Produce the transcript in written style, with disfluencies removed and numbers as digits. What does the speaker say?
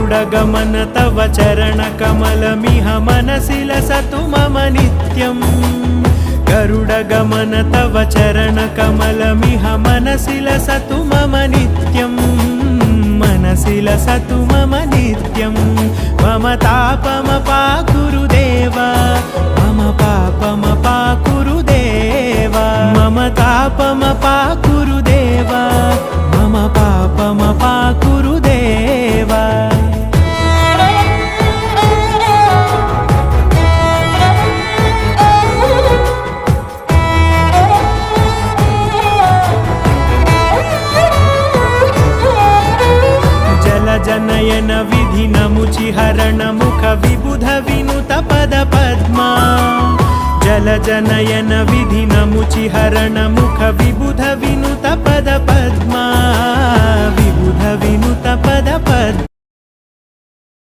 गरुडगमन तव चरणकमलमिह मनसि लसतु मम नित्यम् गरुडगमन तव चरणकमलमिह मनसि लसतु मम नित्यम् मनसि लसतु मम नित्यम् मम तापमपाकुरु देव मम पापमपाकुरु देव मम तापमपाकुरु देव मम पापमपाकुरु देव जनयन विधिनमुचिहरण मुख विबुध विनुत पद पद्मा जल जनयन विधिनमुचिहरण मुख विबुध विनुत पद पद्मा विबुध विनुत पद पद्मा